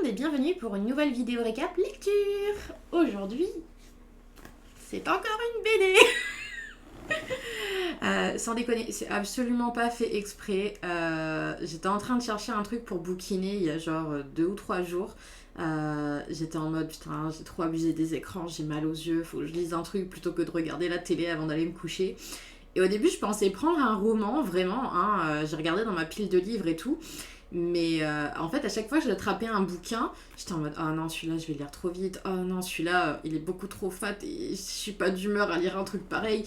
monde et bienvenue pour une nouvelle vidéo récap lecture. Aujourd'hui, c'est encore une BD. Sans déconner, c'est absolument pas fait exprès. J'étais en train de chercher un truc pour bouquiner il y a genre 2 ou 3 jours. J'étais en mode putain, j'ai trop abusé des écrans, j'ai mal aux yeux, faut que je lise un truc plutôt que de regarder la télé avant d'aller me coucher. Et au début, je pensais prendre un roman, vraiment. J'ai regardé dans ma pile de livres et tout. Mais en fait, à chaque fois que j'attrapais un bouquin, j'étais en mode oh non, celui-là, je vais le lire trop vite. Oh non, celui-là, il est beaucoup trop fat et je suis pas d'humeur à lire un truc pareil.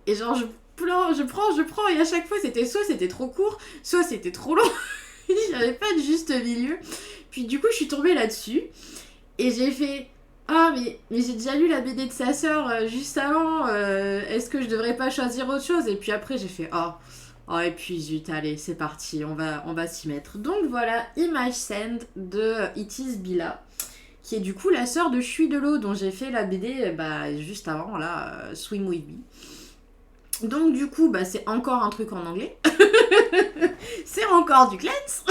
Et genre, je prends. Et à chaque fois, soit c'était trop court, soit c'était trop long. J'avais pas de juste milieu. Puis du coup, je suis tombée là-dessus. Et j'ai fait ah, mais j'ai déjà lu la BD de sa sœur juste avant. Est-ce que je devrais pas choisir autre chose? Et puis après, j'ai fait oh, et puis zut, allez, c'est parti, on va s'y mettre. Donc voilà, Image Sand de It Is Bila, qui est du coup la sœur de Chui de l'eau, dont j'ai fait la BD juste avant, là, Swim With Me. Donc du coup, c'est encore un truc en anglais. C'est encore du Cleanse.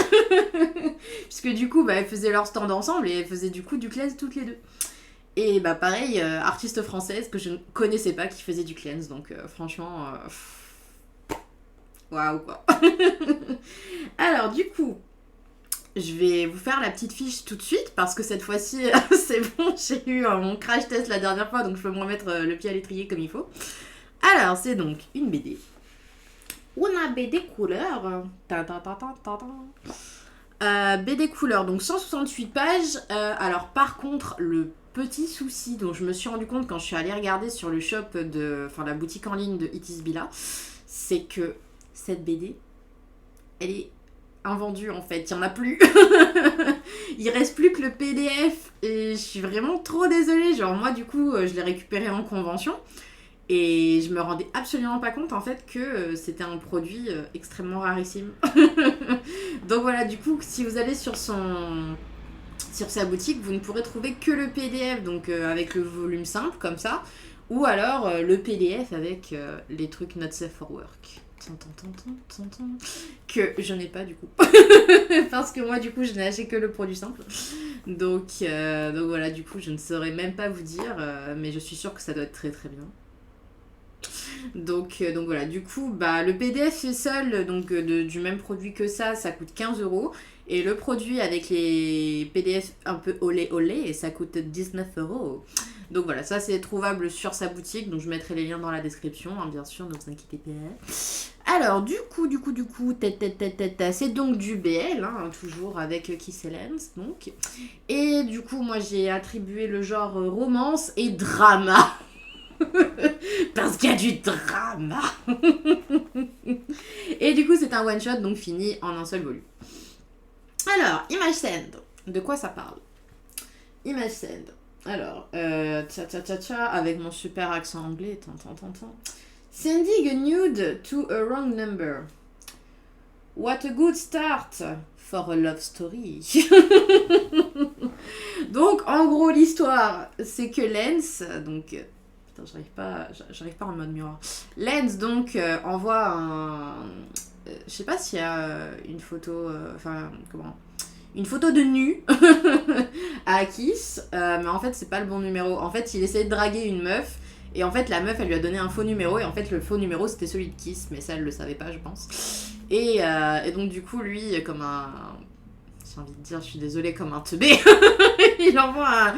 Puisque du coup, elles faisaient leur stand ensemble et elles faisaient du coup du Cleanse toutes les deux. Et pareil, artiste française que je ne connaissais pas qui faisait du Cleanse, donc franchement... waouh quoi. Alors du coup, je vais vous faire la petite fiche tout de suite parce que cette fois-ci, c'est bon, j'ai eu mon crash test la dernière fois, donc je peux me remettre le pied à l'étrier comme il faut. Alors, c'est donc une BD. Una BD couleur. BD couleur, donc 168 pages. Alors par contre, le petit souci dont je me suis rendu compte quand je suis allée regarder sur le shop la boutique en ligne de It Is Bila, c'est que cette BD, elle est invendue en fait, il n'y en a plus. Il reste plus que le PDF et je suis vraiment trop désolée. Genre moi du coup, je l'ai récupéré en convention et je me rendais absolument pas compte en fait que c'était un produit extrêmement rarissime. Donc voilà, du coup, si vous allez sur sa boutique, vous ne pourrez trouver que le PDF, donc avec le volume simple comme ça, ou alors le PDF avec les trucs not safe for work. Que je n'ai pas du coup. Parce que moi du coup je n'ai acheté que le produit simple. Donc voilà, du coup je ne saurais même pas vous dire, mais je suis sûre que ça doit être très très bien. Donc voilà, du coup le PDF est seul, donc du même produit que ça coûte 15€. Et le produit avec les PDF un peu olé et ça coûte 19€. Donc voilà, ça c'est trouvable sur sa boutique, donc je mettrai les liens dans la description, bien sûr, ne vous inquiétez pas. Alors du coup, c'est donc du BL, toujours avec Kiss Lens, donc. Et du coup, moi j'ai attribué le genre romance et drama. Parce qu'il y a du drama. Et du coup, c'est un one-shot, donc fini en un seul volume. Alors, Image Sand. De quoi ça parle? Image Sand. Alors, avec mon super accent anglais. Sending a nude to a wrong number. What a good start for a love story. Donc, en gros, l'histoire, c'est que Lens, donc... Putain, j'arrive pas en mode miroir. Lens, donc, envoie un... je sais pas s'il y a une photo... une photo de nu à Kiss, mais en fait c'est pas le bon numéro. En fait il essayait de draguer une meuf et en fait la meuf elle lui a donné un faux numéro et en fait le faux numéro c'était celui de Kiss, mais ça elle le savait pas je pense. Et donc du coup lui comme un... j'ai envie de dire, je suis désolée, comme un teubé, il envoie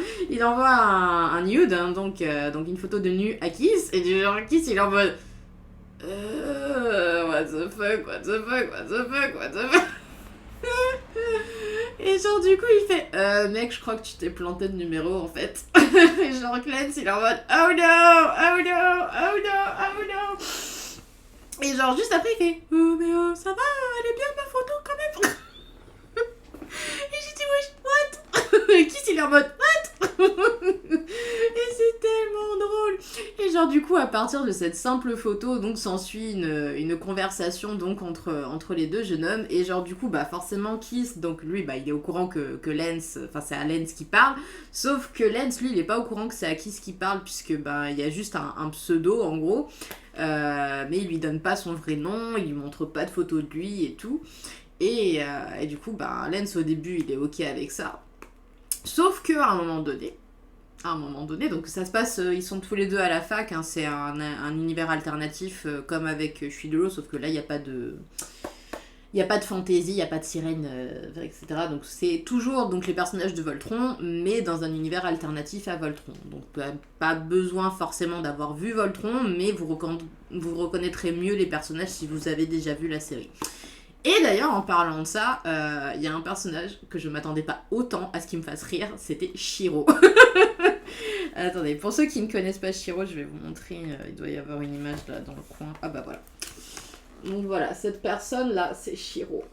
un nude, donc une photo de nu à Kiss, et du genre Kiss il est en mode what the fuck. Et genre du coup il fait mec je crois que tu t'es planté de numéro en fait. Et genre Clance il est en mode oh no. Et genre juste après il fait mais ça va, elle est bien ma photo quand même. Et j'ai dit wesh what. Et Kiss il est en mode what. Et c'est tellement drôle. Et genre du coup à partir de cette simple photo donc s'ensuit une conversation donc entre les deux jeunes hommes. Et genre du coup forcément Kiss donc lui il est au courant que Lens, enfin c'est à Lens qui parle, sauf que Lens lui il est pas au courant que c'est à Kiss qui parle puisque il y a juste un pseudo en gros, mais il lui donne pas son vrai nom, il lui montre pas de photo de lui et tout. Et du coup Lens au début il est ok avec ça. Sauf qu'à un moment donné, donc ça se passe, ils sont tous les deux à la fac, hein, c'est un univers alternatif comme avec Je suis de l'eau, sauf que là, il n'y a pas de... Il n'y a pas de fantaisie, il n'y a pas de sirène, etc. Donc c'est toujours donc, les personnages de Voltron, mais dans un univers alternatif à Voltron. Donc pas besoin forcément d'avoir vu Voltron, mais vous reconnaîtrez mieux les personnages si vous avez déjà vu la série. Et d'ailleurs, en parlant de ça, il y a un personnage que je m'attendais pas autant à ce qu'il me fasse rire, c'était Shiro. Attendez, pour ceux qui ne connaissent pas Shiro, je vais vous montrer, il doit y avoir une image là dans le coin. Ah bah voilà. Donc voilà, cette personne-là, c'est Shiro.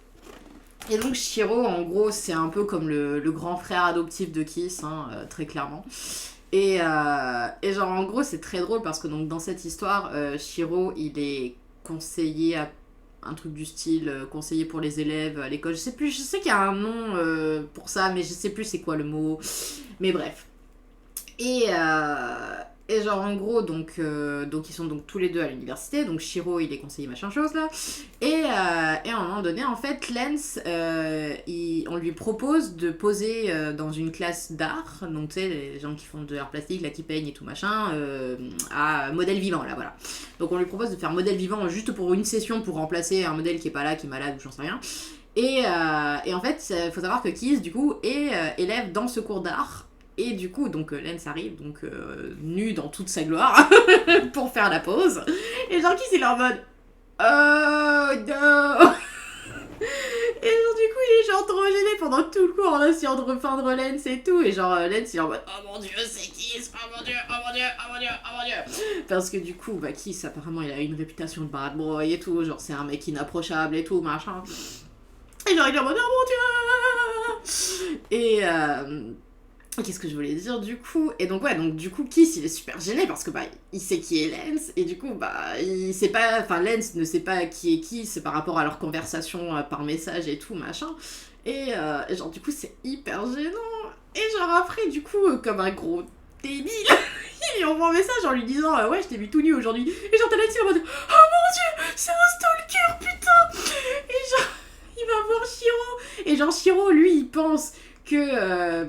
Et donc Shiro, en gros, c'est un peu comme le grand frère adoptif de Kiss, hein, très clairement. Et genre, en gros, c'est très drôle parce que donc, dans cette histoire, Shiro, il est conseiller à un truc du style conseiller pour les élèves à l'école. Je sais plus, je sais qu'il y a un nom pour ça, mais je sais plus c'est quoi le mot. Mais bref. Et genre en gros, donc ils sont donc tous les deux à l'université, donc Shiro il est conseiller machin chose là, et à un moment donné en fait Lance, on lui propose de poser dans une classe d'art, donc tu sais les gens qui font de l'art plastique, là qui peignent et tout machin, à modèle vivant là voilà. Donc on lui propose de faire modèle vivant juste pour une session pour remplacer un modèle qui est pas là, qui est malade ou j'en sais rien. Et en fait, il faut savoir que Kiss, du coup, est élève dans ce cours d'art. Et du coup, donc Lance arrive, donc nu dans toute sa gloire, pour faire la pause. Et genre, Kiss, il est en mode oh no. Et genre, du coup, il est genre trop gêné pendant tout le cours en essayant de repeindre Lance et tout. Et genre, Lance, il est en mode oh mon dieu, c'est Kiss, oh mon dieu, oh mon dieu, oh mon dieu, oh mon dieu. Parce que du coup, bah, Kiss, apparemment, il a une réputation de bad boy et tout. Genre, c'est un mec inapprochable et tout, machin. Et genre, il est en mode oh mon dieu. Et qu'est-ce que je voulais dire du coup? Et donc ouais, donc du coup Kiss il est super gêné parce que bah il sait qui est Lance et du coup bah il sait pas, enfin Lance ne sait pas qui est Kiss par rapport à leur conversation par message et tout machin. Et genre du coup c'est hyper gênant. Et genre après du coup comme un gros débile, il lui envoie un message en lui disant ouais je t'ai vu tout nu aujourd'hui. Et genre t'as Lance en mode oh mon dieu c'est un stalker putain. Et genre il va voir Shiro et genre Shiro lui il pense que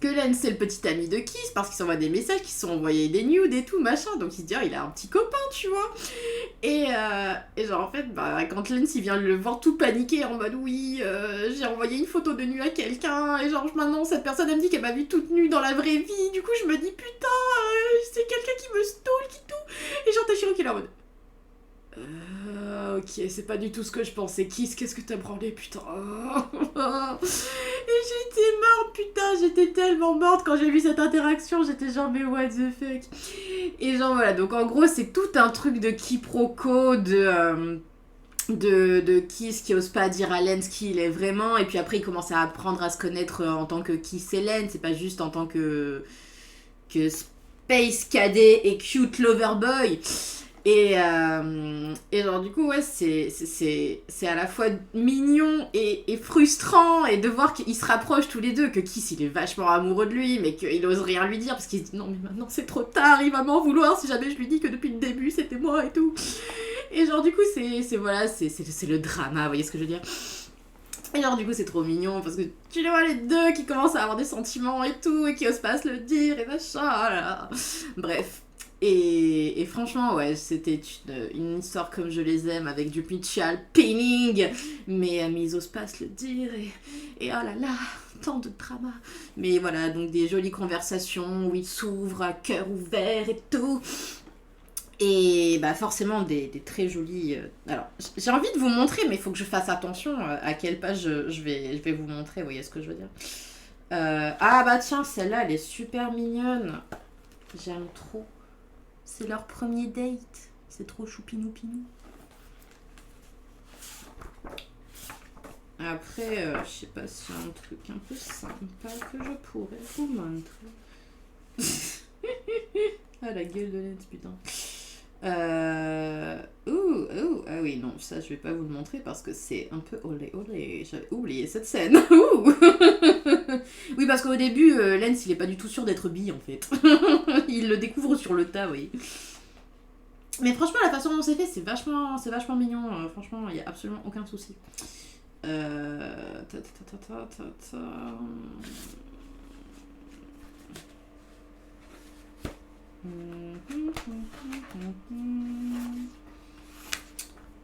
Lance c'est le petit ami de Kiss parce qu'ils s'envoient des messages, qu'ils se sont envoyés des nudes et tout machin, donc il se dit oh, il a un petit copain tu vois. Et genre en fait bah quand Lance il vient le voir tout paniqué en mode oui j'ai envoyé une photo de nu à quelqu'un et genre maintenant cette personne elle me dit qu'elle m'a vu toute nue dans la vraie vie, du coup je me dis putain c'est quelqu'un qui me stalk et tout. Et genre t'as Shiro qui est là en mode ok, c'est pas du tout ce que je pensais. Kiss, qu'est-ce que t'as branlé, putain. Et j'étais morte, putain, j'étais tellement morte quand j'ai vu cette interaction. J'étais genre, mais what the fuck. Et genre, voilà, donc en gros, c'est tout un truc de quiproquo, de Kiss qui ose pas dire à Lance qui il est vraiment. Et puis après, il commence à apprendre à se connaître en tant que Kiss et Lance. C'est pas juste en tant que Space Cadet et Cute Loverboy. Et genre du coup ouais c'est à la fois mignon et frustrant et de voir qu'ils se rapprochent tous les deux, que Kiss il est vachement amoureux de lui mais qu'il ose rien lui dire parce qu'il se dit non mais maintenant c'est trop tard, il va m'en vouloir si jamais je lui dis que depuis le début c'était moi et tout. Et genre du coup c'est voilà c'est le drama, vous voyez ce que je veux dire. Et genre du coup c'est trop mignon parce que tu les vois les deux qui commencent à avoir des sentiments et tout et qui osent pas se le dire et machin, là. Bref. Et franchement, ouais, c'était une histoire comme je les aime, avec du mutual paining, mais ils osent pas se le dire, et oh là là, tant de drama. Mais voilà, donc des jolies conversations où ils s'ouvrent à cœur ouvert et tout. Et bah forcément des très jolies... Alors, j'ai envie de vous montrer, mais il faut que je fasse attention à quelle page je vais vous montrer, vous voyez ce que je veux dire. Ah bah tiens, celle-là, elle est super mignonne. J'aime trop. C'est leur premier date. C'est trop choupinou-pinou. Après, je sais pas s'il y a un truc un peu sympa que je pourrais vous montrer. Ah, la gueule de Lance, putain. Ah oui, non, ça je vais pas vous le montrer parce que c'est un peu olé. J'avais oublié cette scène. Oui, parce qu'au début, Lance il est pas du tout sûr d'être bi en fait. Il le découvre sur le tas, oui. Mais franchement, la façon dont c'est fait, c'est vachement mignon. Franchement, il y a absolument aucun souci.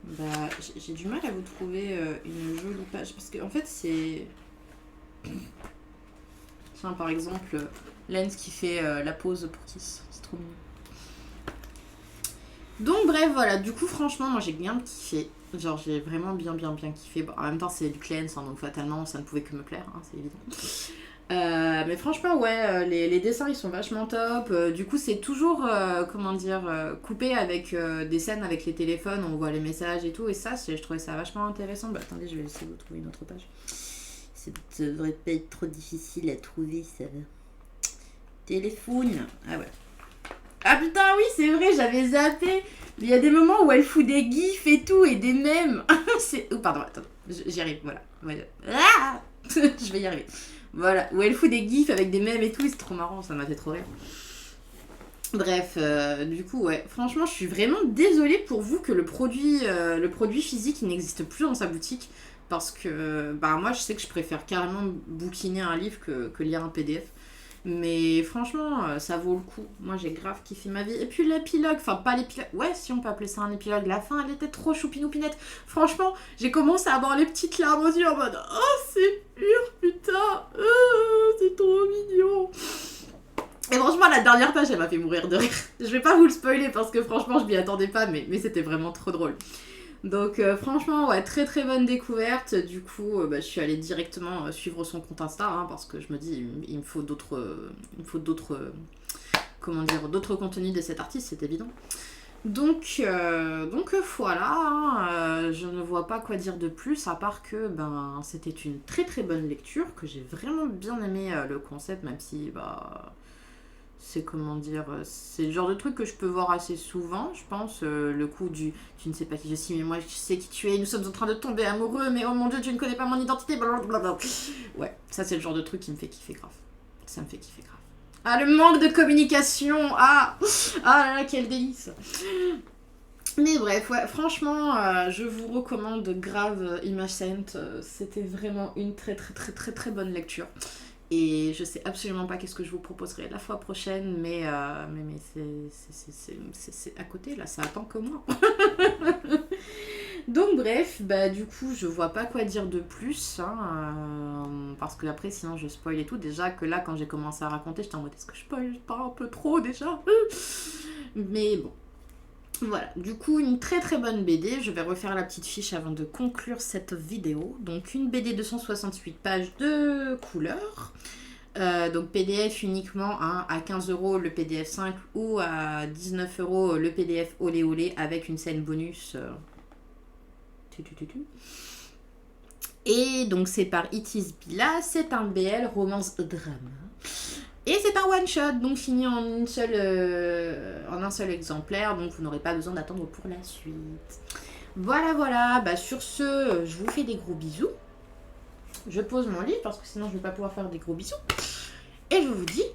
Bah, j'ai du mal à vous trouver une jolie page parce que en fait c'est... Tiens, par exemple, Lens qui fait la pause pour Kiss, c'est trop mignon. Donc bref, voilà, du coup franchement moi j'ai bien kiffé. Genre j'ai vraiment bien kiffé. Bon, en même temps c'est du Cleanse, hein, donc fatalement ça ne pouvait que me plaire, hein, c'est évident. Mais franchement ouais, les dessins ils sont vachement top. Du coup c'est toujours, comment dire, coupé avec des scènes avec les téléphones, on voit les messages et tout. Et ça, je trouvais ça vachement intéressant. Bah attendez, je vais essayer de trouver une autre page. Ça devrait pas être trop difficile à trouver, ça va. Téléphone. Ah ouais. Ah putain, oui, c'est vrai, j'avais zappé. Il y a des moments où elle fout des gifs et tout, et des mèmes. C'est... Oh, pardon, attends, j'y arrive, voilà. Ah je vais y arriver. Voilà, où elle fout des gifs avec des mèmes et tout, et c'est trop marrant, ça m'a fait trop rire. Bref, du coup, ouais, franchement, je suis vraiment désolée pour vous que le produit physique, il n'existe plus dans sa boutique. Parce que, bah, moi, je sais que je préfère carrément bouquiner un livre que lire un PDF. Mais franchement, ça vaut le coup. Moi, j'ai grave kiffé ma vie. Et puis l'épilogue, enfin pas l'épilogue, ouais, si on peut appeler ça un épilogue, la fin, elle était trop choupinoupinette. Franchement, j'ai commencé à avoir les petites larmes aux yeux en mode « Oh, c'est pur, putain c'est trop mignon !» Et franchement, la dernière page, elle m'a fait mourir de rire. Je vais pas vous le spoiler parce que franchement, je m'y attendais pas, mais c'était vraiment trop drôle. Donc franchement, ouais, très très bonne découverte. Du coup, bah, je suis allée directement suivre son compte Insta, hein, parce que je me dis, il me faut d'autres comment dire, d'autres contenus de cet artiste, c'est évident. Donc voilà, hein, je ne vois pas quoi dire de plus, à part que ben, c'était une très très bonne lecture, que j'ai vraiment bien aimé le concept, même si... bah c'est comment dire, c'est le genre de truc que je peux voir assez souvent, je pense, le coup du tu ne sais pas qui je suis mais moi je sais qui tu es, nous sommes en train de tomber amoureux mais oh mon dieu tu ne connais pas mon identité, blablabla. Ouais, ça c'est le genre de truc qui me fait kiffer grave, ça me fait kiffer grave. Ah le manque de communication, ah là là quel délice. Mais bref, ouais, franchement, je vous recommande grave Image Saint, c'était vraiment une très très très très très bonne lecture. Et je sais absolument pas qu'est-ce que je vous proposerai la fois prochaine, mais c'est à côté, là, ça attend que moi. Donc bref, bah du coup, je vois pas quoi dire de plus, hein, parce que après, sinon je spoil et tout. Déjà que là, quand j'ai commencé à raconter, j'étais en mode, est-ce que je spoil pas un peu trop déjà? Mais bon. Voilà, du coup une très très bonne BD, je vais refaire la petite fiche avant de conclure cette vidéo. Donc une BD de 168 pages de couleur, donc PDF uniquement, hein, à 15€ le PDF 5 ou à 19€ le PDF olé olé avec une scène bonus. Et donc c'est par It Is Bila, c'est un BL romance drama. Et c'est un one shot, donc fini en un seul exemplaire, donc vous n'aurez pas besoin d'attendre pour la suite. Voilà, bah sur ce, je vous fais des gros bisous. Je pose mon livre parce que sinon je ne vais pas pouvoir faire des gros bisous. Et je vous dis